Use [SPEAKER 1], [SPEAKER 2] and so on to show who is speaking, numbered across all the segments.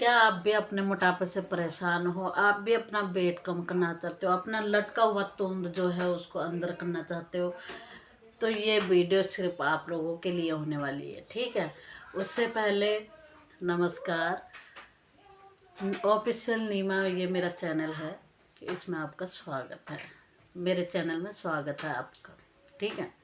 [SPEAKER 1] क्या आप भी अपने मोटापे से परेशान हो? आप भी अपना वेट कम करना चाहते हो, अपना लटका हुआ तुंद जो है उसको अंदर करना चाहते हो, तो ये वीडियो सिर्फ आप लोगों के लिए होने वाली है, ठीक है। उससे पहले नमस्कार। ऑफिशियल नीमा ये मेरा चैनल है, इसमें आपका स्वागत है। मेरे चैनल में स्वागत है आपका, ठीक है।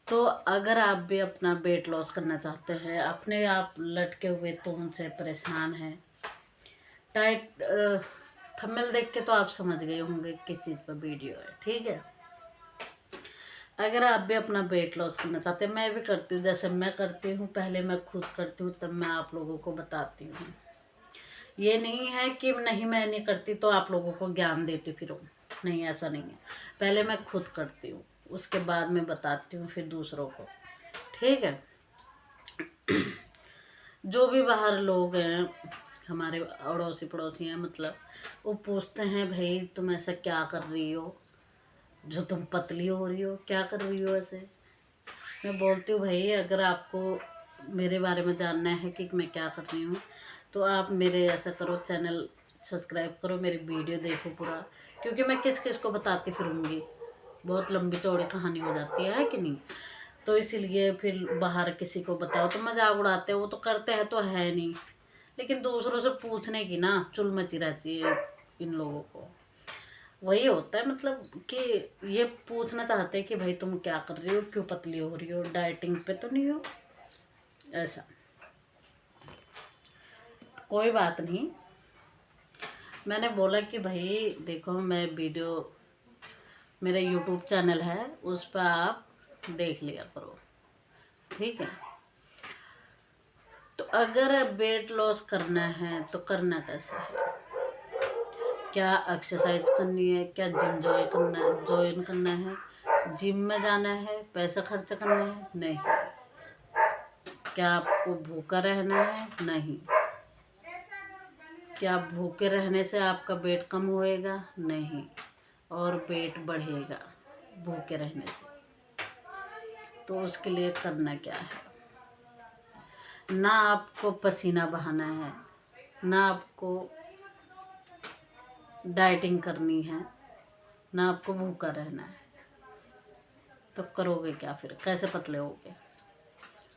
[SPEAKER 1] तो अगर आप भी अपना वेट लॉस करना चाहते हैं, अपने आप लटके हुए तुम से परेशान हैं, टाइट थंबनेल देख के तो आप समझ गए होंगे किस चीज़ पर वीडियो है, ठीक है। अगर आप भी अपना वेट लॉस करना चाहते हैं, मैं भी करती हूँ, जैसे मैं करती हूँ, पहले मैं खुद करती हूँ तब मैं आप लोगों को बताती हूँ। ये नहीं है कि नहीं मैं नहीं करती तो आप लोगों को ज्ञान देती फिरूँ, नहीं ऐसा नहीं है। पहले मैं खुद करती हूँ, उसके बाद मैं बताती हूँ फिर दूसरों को, ठीक है। जो भी बाहर लोग हैं, हमारे अड़ोसी पड़ोसी हैं, मतलब वो पूछते हैं भाई तुम ऐसा क्या कर रही हो जो तुम पतली हो रही हो, क्या कर रही हो ऐसे। मैं बोलती हूँ भाई अगर आपको मेरे बारे में जानना है कि मैं क्या कर रही हूँ तो आप मेरे ऐसा करो, चैनल सब्सक्राइब करो, मेरी वीडियो देखो पूरा, क्योंकि मैं किस किस को बताती फिरूँगी, बहुत लंबी चौड़ी कहानी हो जाती है कि नहीं। तो इसीलिए फिर बाहर किसी को बताओ तो मजाक उड़ाते हैं, वो तो करते हैं तो है नहीं, लेकिन दूसरों से पूछने की ना चुल मची रहती है इन लोगों को। वही होता है, मतलब कि ये पूछना चाहते हैं कि भाई तुम क्या कर रही हो, क्यों पतली हो रही हो, डाइटिंग पे तो नहीं हो, ऐसा। कोई बात नहीं, मैंने बोला कि भाई देखो मैं वीडियो, मेरा यूट्यूब चैनल है उस पर आप देख लिया करो, ठीक है। तो अगर वेट लॉस करना है तो करना कैसे है, क्या एक्सरसाइज करनी है, क्या जिम ज्वाइन करना है, जिम में जाना है, पैसा खर्च करना है, नहीं। क्या आपको भूखा रहना है, नहीं। क्या भूखे रहने से आपका वेट कम होएगा, नहीं, और वेट बढ़ेगा भूखे रहने से। तो उसके लिए करना क्या है, ना आपको पसीना बहाना है, ना आपको डाइटिंग करनी है, ना आपको भूखा रहना है, तो करोगे क्या फिर, कैसे पतले होगे।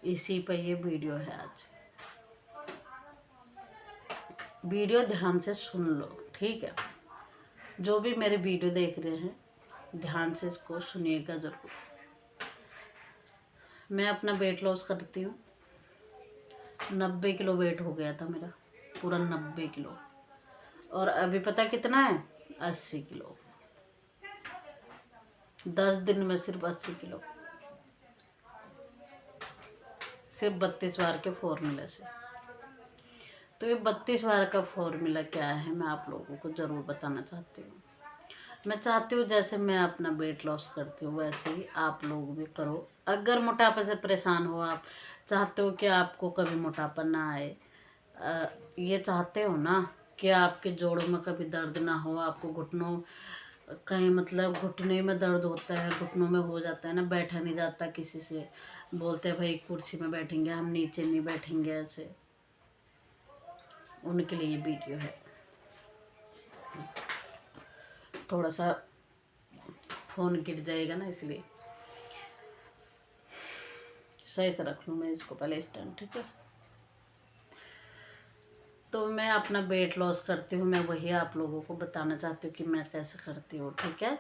[SPEAKER 1] इसी पे ये वीडियो है आज। वीडियो ध्यान से सुन लो, ठीक है। जो भी मेरे वीडियो देख रहे हैं ध्यान से इसको सुनिएगा ज़रूर। मैं अपना वेट लॉस करती हूँ, 90 किलो वेट हो गया था मेरा, पूरा 90 किलो। और अभी पता कितना है, 80 किलो। 10 दिन में सिर्फ 80 किलो, सिर्फ 32 बार के फॉर्मूले से। तो ये 32 बार का फॉर्मूला क्या है मैं आप लोगों को ज़रूर बताना चाहती हूँ। मैं चाहती हूँ जैसे मैं अपना वेट लॉस करती हूँ वैसे ही आप लोग भी करो। अगर मोटापे से परेशान हो, आप चाहते हो कि आपको कभी मोटापा ना आए, ये चाहते हो ना कि आपके जोड़ों में कभी दर्द ना हो, आपको घुटनों कहीं, मतलब घुटने में दर्द होता है, घुटनों में हो जाता है ना, बैठा नहीं जाता किसी से, बोलते हैं भाई कुर्सी में बैठेंगे हम, नीचे नहीं बैठेंगे, ऐसे, उनके लिए ये वीडियो है। थोड़ा सा फ़ोन गिर जाएगा ना, इसलिए सही से रख लूँ मैं इसको पहले स्टैंड, ठीक है। तो मैं अपना वेट लॉस करती हूँ, मैं वही आप लोगों को बताना चाहती हूँ कि मैं कैसे करती हूँ, ठीक है।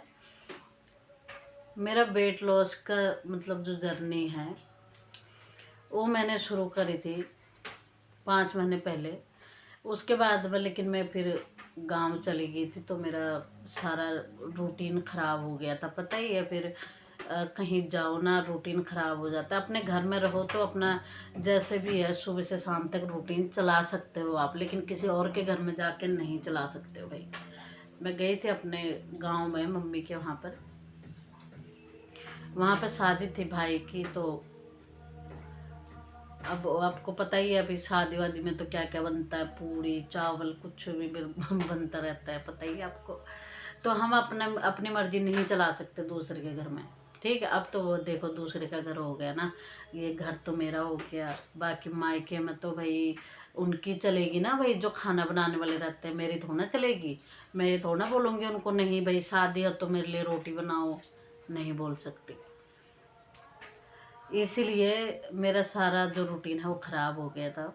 [SPEAKER 1] मेरा वेट लॉस का मतलब जो जर्नी है वो मैंने शुरू करी थी 5 महीने पहले। उसके बाद में लेकिन मैं फिर गांव चली गई थी तो मेरा सारा रूटीन ख़राब हो गया था, पता ही है। फिर कहीं जाओ ना रूटीन ख़राब हो जाता है। अपने घर में रहो तो अपना जैसे भी है सुबह से शाम तक रूटीन चला सकते हो आप, लेकिन किसी और के घर में जाके नहीं चला सकते हो भाई। मैं गई थी अपने गांव में मम्मी के वहाँ पे शादी थी भाई की। तो अब आपको पता ही है अभी शादी वादी में तो क्या क्या बनता है, पूरी चावल कुछ भी बनता रहता है, पता ही है आपको। तो हम अपनी मर्जी नहीं चला सकते दूसरे के घर में, ठीक है। अब तो वो देखो दूसरे का घर हो गया ना, ये घर तो मेरा हो गया। बाकी मायके में तो भाई उनकी चलेगी ना भाई, जो खाना बनाने वाले रहते हैं, मेरी थोड़ा ना चलेगी। मैं ये थोड़ा ना बोलूँगी उनको नहीं भाई शादी है तो मेरे लिए रोटी बनाओ, नहीं बोल सकती। इसीलिए मेरा सारा जो रूटीन है वो ख़राब हो गया था।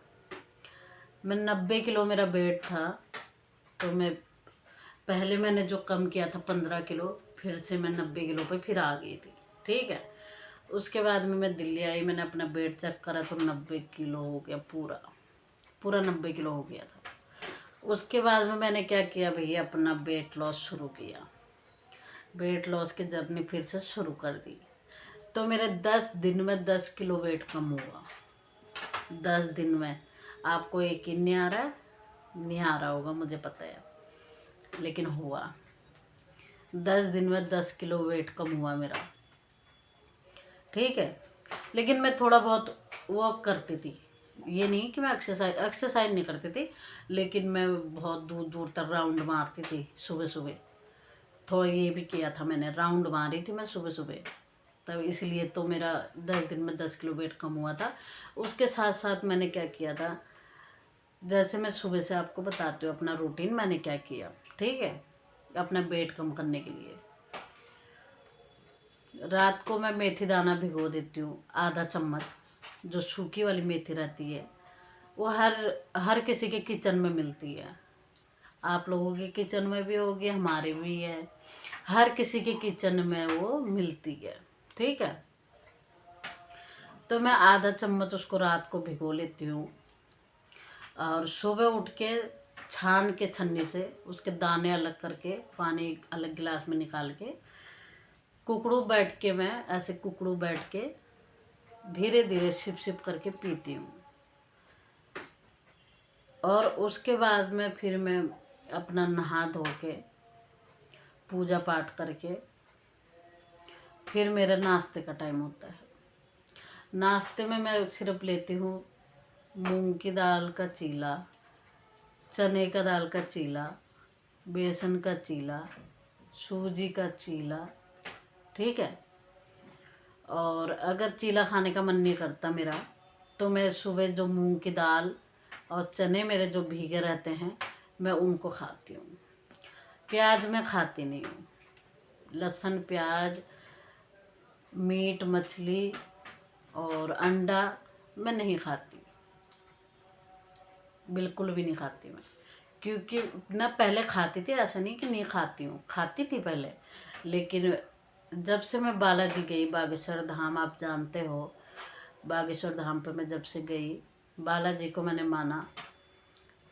[SPEAKER 1] मैं 90 किलो मेरा वेट था, तो मैं पहले मैंने जो कम किया था 15 किलो, फिर से मैं 90 किलो पे फिर आ गई थी। ठीक है, उसके बाद में मैं दिल्ली आई, मैंने अपना वेट चेक करा तो 90 किलो हो गया, पूरा पूरा 90 किलो हो गया था। उसके बाद में मैंने क्या किया भैया, अपना वेट लॉस शुरू किया, वेट लॉस की जर्नी फिर से शुरू कर दी। तो मेरे 10 दिन में 10 किलो वेट कम हुआ, 10 दिन में। आपको यकीन नहीं आ रहा है? नहीं आ रहा होगा मुझे पता है, लेकिन हुआ। 10 दिन में 10 किलो वेट कम हुआ मेरा। ठीक है, लेकिन मैं थोड़ा बहुत वॉक करती थी, ये नहीं कि मैं एक्सरसाइज नहीं करती थी, लेकिन मैं बहुत दूर दूर तक राउंड मारती थी सुबह सुबह। थोड़ा ये भी किया था मैंने, राउंड मारी थी मैं सुबह सुबह, तब इसलिए तो मेरा 10 दिन में 10 किलो वेट कम हुआ था। उसके साथ साथ मैंने क्या किया था, जैसे मैं सुबह से आपको बताती हूँ अपना रूटीन मैंने क्या किया। ठीक है, अपना वेट कम करने के लिए रात को मैं मेथी दाना भिगो देती हूँ, आधा चम्मच। जो सूखी वाली मेथी रहती है वो हर हर किसी के किचन में मिलती है, आप लोगों के किचन में भी होगी, हमारे भी है, हर किसी के किचन में वो मिलती है। ठीक है, तो मैं आधा चम्मच उसको रात को भिगो लेती हूँ, और सुबह उठ के छान के छन्नी से उसके दाने अलग करके पानी अलग गिलास में निकाल के कुकड़ू बैठ के, मैं ऐसे कुकड़ू बैठ के धीरे धीरे सिप सिप करके पीती हूँ। और उसके बाद में फिर मैं अपना नहा धो के पूजा पाठ करके फिर मेरा नाश्ते का टाइम होता है। नाश्ते में मैं सिर्फ लेती हूँ मूंग की दाल का चीला, चने का दाल का चीला, बेसन का चीला, सूजी का चीला। ठीक है, और अगर चीला खाने का मन नहीं करता मेरा, तो मैं सुबह जो मूंग की दाल और चने मेरे जो भीगे रहते हैं मैं उनको खाती हूँ। प्याज मैं खाती नहीं हूँ, लहसुन प्याज मीट मछली और अंडा मैं नहीं खाती, बिल्कुल भी नहीं खाती मैं। क्योंकि ना पहले खाती थी, ऐसा नहीं कि नहीं खाती हूँ, खाती थी पहले, लेकिन जब से मैं बालाजी गई, बागेश्वर धाम आप जानते हो, बागेश्वर धाम पे मैं जब से गई, बालाजी को मैंने माना,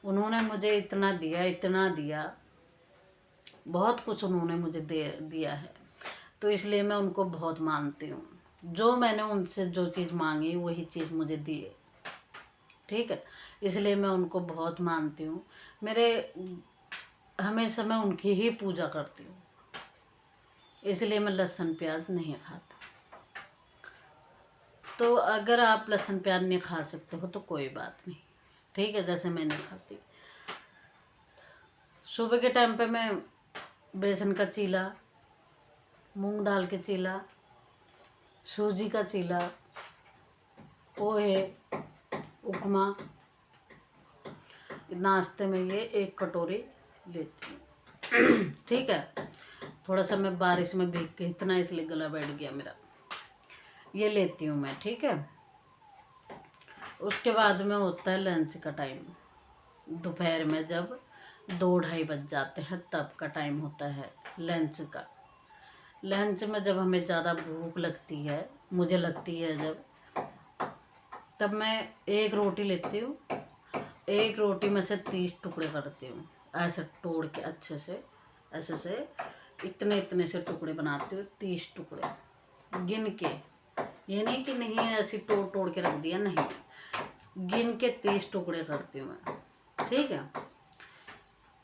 [SPEAKER 1] उन्होंने मुझे इतना दिया, इतना दिया, बहुत कुछ उन्होंने मुझे दे दिया है, तो इसलिए मैं उनको बहुत मानती हूँ। जो मैंने उनसे जो चीज़ मांगी वही चीज़ मुझे दिए। ठीक है, इसलिए मैं उनको बहुत मानती हूँ। मेरे हमेशा मैं उनकी ही पूजा करती हूँ, इसलिए मैं लहसुन प्याज नहीं खाता। तो अगर आप लहसुन प्याज नहीं खा सकते हो तो कोई बात नहीं, ठीक है, जैसे मैं नहीं खाती। सुबह के टाइम पे मैं बेसन का चीला, मूंग दाल के चीला, सूजी का चीला, पोहे, उपमा, नाश्ते में ये 1 कटोरी लेती हूँ। ठीक है, थोड़ा सा मैं बारिश में भीग के इतना इसलिए गला बैठ गया मेरा, ये लेती हूँ मैं। ठीक है, उसके बाद में होता है लंच का टाइम, दोपहर में जब 2-2:30 बज जाते हैं तब का टाइम होता है लंच का। लंच में जब हमें ज़्यादा भूख लगती है, मुझे लगती है जब, तब मैं 1 रोटी लेती हूँ, 1 रोटी में से 30 टुकड़े करती हूँ, ऐसे तोड़ के अच्छे से, ऐसे से इतने इतने से टुकड़े बनाती हूँ, 30 टुकड़े गिन के। ये नहीं कि नहीं ऐसी तोड़ तोड़ के रख दिया, नहीं, गिन के 30 टुकड़े करती हूँ मैं। ठीक है,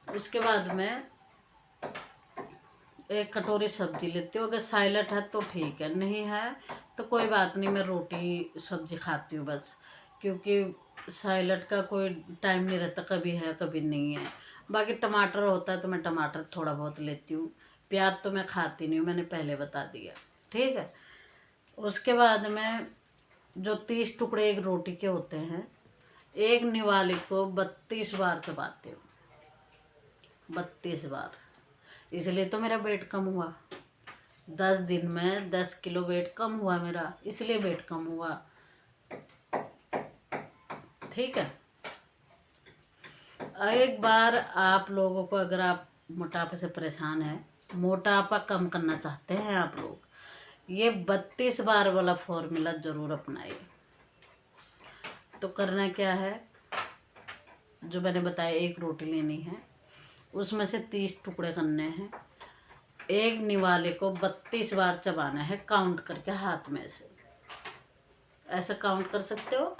[SPEAKER 1] उसके बाद में 1 कटोरी सब्जी लेती हूँ, अगर साइलट है तो ठीक है, नहीं है तो कोई बात नहीं, मैं रोटी सब्जी खाती हूँ बस, क्योंकि साइलट का कोई टाइम नहीं रहता, कभी है कभी नहीं है। बाकी टमाटर होता है तो मैं टमाटर थोड़ा बहुत लेती हूँ, प्याज तो मैं खाती नहीं हूँ, मैंने पहले बता दिया। ठीक है, उसके बाद में जो 30 टुकड़े 1 रोटी के होते हैं, एक निवाले को 32 बार चबाते हो, 32 बार। इसलिए तो मेरा वेट कम हुआ। 10 दिन में 10 किलो वेट कम हुआ मेरा, इसलिए वेट कम हुआ। ठीक है। एक बार आप लोगों को, अगर आप मोटापे से परेशान हैं, मोटापा कम करना चाहते हैं आप लोग, ये 32 बार वाला फॉर्मूला ज़रूर अपनाइए। तो करना क्या है, जो मैंने बताया, एक रोटी लेनी है, उसमें से 30 टुकड़े करने हैं। एक निवाले को 32 बार चबाना है, काउंट करके हाथ में से। ऐसे काउंट कर सकते हो,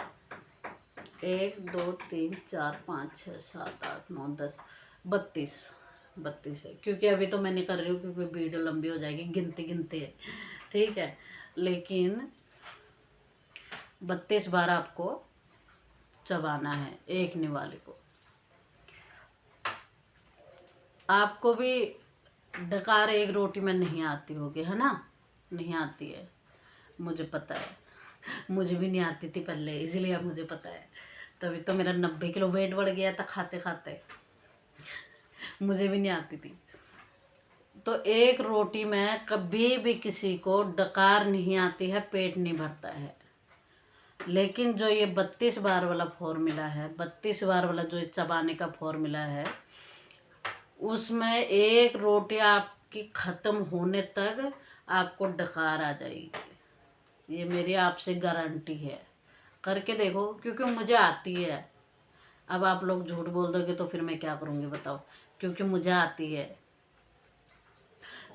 [SPEAKER 1] 1 2 3 4 5 6 7 8 9 10, 32 है। क्योंकि अभी तो मैं नहीं कर रही हूँ, क्योंकि वीडियो लंबी हो जाएगी, गिनती गिनती है। ठीक है, लेकिन 32 बार आपको चबाना है एक निवाले को। आपको भी डकार एक रोटी में नहीं आती होगी, है ना? नहीं आती है, मुझे पता है। मुझे भी नहीं आती थी पहले, इसलिए अब मुझे पता है। तभी तो मेरा 90 किलो वेट बढ़ गया था खाते खाते। मुझे भी नहीं आती थी। तो एक रोटी में कभी भी किसी को डकार नहीं आती है, पेट नहीं भरता है। लेकिन जो ये 32 बार वाला फॉर्मूला है, 32 बार वाला जो चबाने का फॉर्मूला है, उसमें एक रोटी आपकी ख़त्म होने तक आपको डकार आ जाएगी। ये मेरी आपसे गारंटी है। करके देखो, क्योंकि मुझे आती है। अब आप लोग झूठ बोल दोगे तो फिर मैं क्या करूँगी बताओ? क्योंकि मुझे आती है।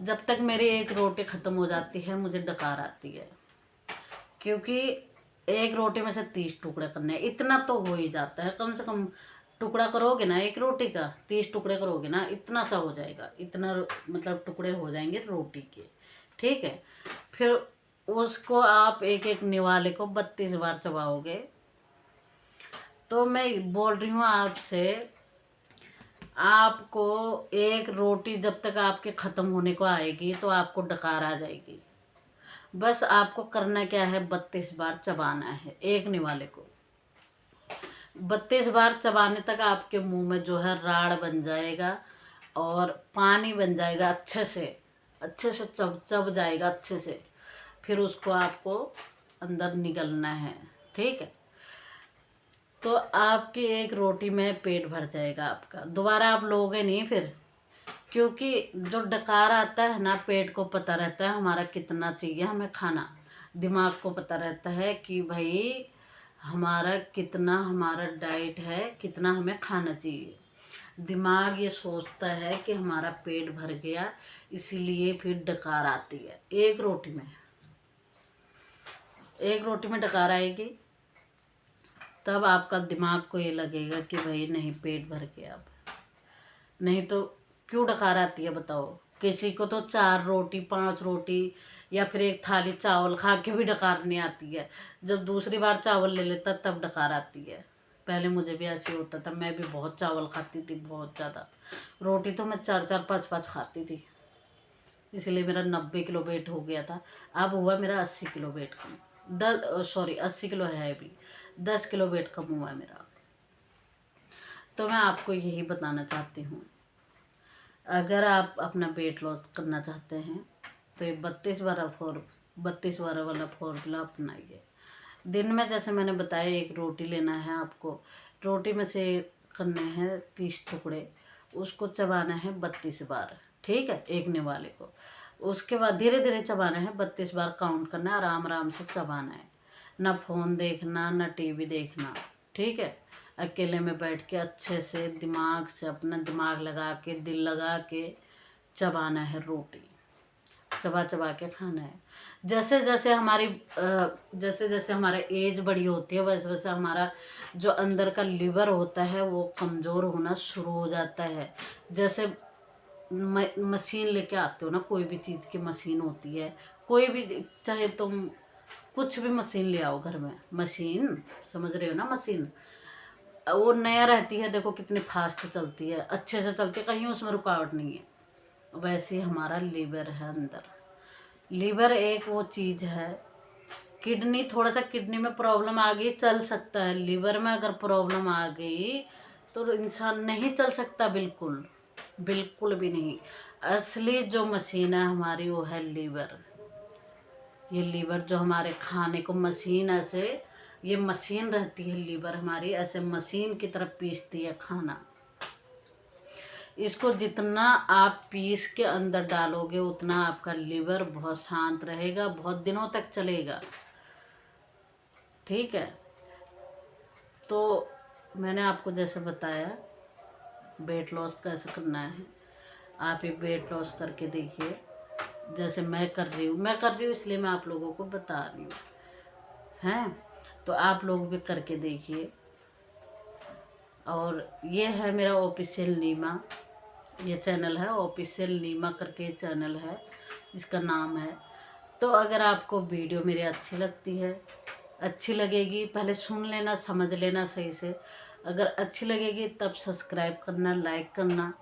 [SPEAKER 1] जब तक मेरी एक रोटी ख़त्म हो जाती है, मुझे डकार आती है। क्योंकि एक रोटी में से 30 टुकड़े करने हैं, इतना तो हो ही जाता है। कम से कम टुकड़ा करोगे ना एक रोटी का, 30 टुकड़े करोगे ना, इतना सा हो जाएगा। इतना मतलब टुकड़े हो जाएंगे रोटी के। ठीक है, फिर उसको आप एक एक निवाले को 32 बार चबाओगे। तो मैं बोल रही हूँ आपसे, आपको एक रोटी जब तक आपके ख़त्म होने को आएगी तो आपको डकार आ जाएगी। बस आपको करना क्या है, 32 बार चबाना है एक निवाले को। 32 बार चबाने तक आपके मुंह में जो है राड़ बन जाएगा और पानी बन जाएगा, अच्छे से चब जाएगा अच्छे से। फिर उसको आपको अंदर निगलना है। ठीक है, तो आपकी एक रोटी में पेट भर जाएगा आपका। दोबारा आप लोगे नहीं फिर, क्योंकि जो डकार आता है ना, पेट को पता रहता है हमारा कितना चाहिए हमें खाना। दिमाग को पता रहता है कि भाई हमारा कितना, हमारा डाइट है, कितना हमें खाना चाहिए। दिमाग ये सोचता है कि हमारा पेट भर गया, इसीलिए फिर डकार आती है। एक रोटी में डकार आएगी, तब आपका दिमाग को ये लगेगा कि भाई नहीं, पेट भर गया अब। नहीं तो क्यों डकार आती है बताओ? किसी को तो 4 रोटी 5 रोटी या फिर एक थाली चावल खा के भी डकार नहीं आती है। जब दूसरी बार चावल ले लेता तब डकार आती है। पहले मुझे भी ऐसे होता था, मैं भी बहुत चावल खाती थी, बहुत ज़्यादा। रोटी तो मैं 4 4 5 5 खाती थी, इसलिए मेरा 90 किलो वेट हो गया था। अब हुआ मेरा 80 किलो वेट कम। 80 किलो है अभी, 10 किलो वेट कम हुआ है मेरा। तो मैं आपको यही बताना चाहती हूँ, अगर आप अपना वेट लॉस करना चाहते हैं तो ये 32 बार वाला फॉर्मूला अपनाइए। दिन में जैसे मैंने बताया, एक रोटी लेना है आपको। रोटी में से करने हैं 30 टुकड़े, उसको चबाना है 32 बार। ठीक है, एक निवाले को। उसके बाद धीरे धीरे चबाना है, 32 बार काउंट करना है, आराम आराम से चबाना है। ना फ़ोन देखना, ना टीवी देखना। ठीक है, अकेले में बैठ के अच्छे से दिमाग से, अपना दिमाग लगा के, दिल लगा के चबाना है रोटी। चबा चबा के खाना है। जैसे जैसे हमारा एज बड़ी होती है, वैसे वैसे हमारा जो अंदर का लिवर होता है वो कमज़ोर होना शुरू हो जाता है। जैसे मशीन लेके आते हो ना, कोई भी चीज़ की मशीन होती है, कोई भी, चाहे तुम कुछ भी मशीन ले आओ घर में, मशीन समझ रहे हो ना, मशीन वो नया रहती है, देखो कितनी फास्ट चलती है, अच्छे से चलती है, कहीं उसमें रुकावट नहीं है। वैसे ही हमारा लीवर है अंदर। लीवर एक वो चीज़ है किडनी, थोड़ा सा किडनी में प्रॉब्लम आ गई चल सकता है, लीवर में अगर प्रॉब्लम आ गई तो इंसान नहीं चल सकता, बिल्कुल बिल्कुल भी नहीं। असली जो मशीन है हमारी वो है लीवर। ये लीवर जो हमारे खाने को मशीन ऐसे, ये मशीन रहती है लीवर हमारी, ऐसे मशीन की तरफ पीसती है खाना। इसको जितना आप पीस के अंदर डालोगे उतना आपका लीवर बहुत शांत रहेगा, बहुत दिनों तक चलेगा। ठीक है, तो मैंने आपको जैसे बताया वेट लॉस कैसे करना है, आप ये वेट लॉस करके देखिए। जैसे मैं कर रही हूँ इसलिए मैं आप लोगों को बता रही हूँ, हैं? तो आप लोग भी करके देखिए। और ये है मेरा ऑफिशियल नीमा, ये चैनल है ऑफिशियल नीमा करके चैनल है, इसका नाम है। तो अगर आपको वीडियो मेरी अच्छी लगती है, अच्छी लगेगी, पहले सुन लेना, समझ लेना सही से। अगर अच्छी लगेगी तब सब्सक्राइब करना, लाइक करना,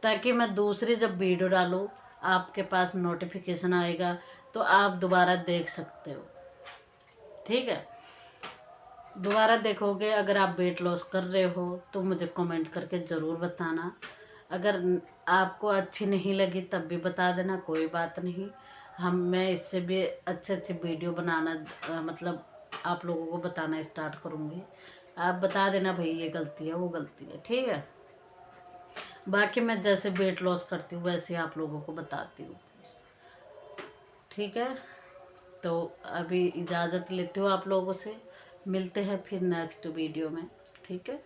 [SPEAKER 1] ताकि मैं दूसरी जब वीडियो डालूँ आपके पास नोटिफिकेशन आएगा तो आप दोबारा देख सकते हो। ठीक है, दोबारा देखोगे। अगर आप वेट लॉस कर रहे हो तो मुझे कमेंट करके ज़रूर बताना। अगर आपको अच्छी नहीं लगी तब भी बता देना, कोई बात नहीं। मैं इससे भी अच्छे अच्छे वीडियो बनाना मतलब आप लोगों को बताना स्टार्ट करूँगी। आप बता देना भाई ये गलती है वो गलती है, ठीक है। बाकी मैं जैसे वेट लॉस करती हूँ वैसे आप लोगों को बताती हूँ, ठीक है। तो अभी इजाज़त लेती हूँ आप लोगों से, मिलते हैं फिर नेक्स्ट वीडियो में, ठीक है।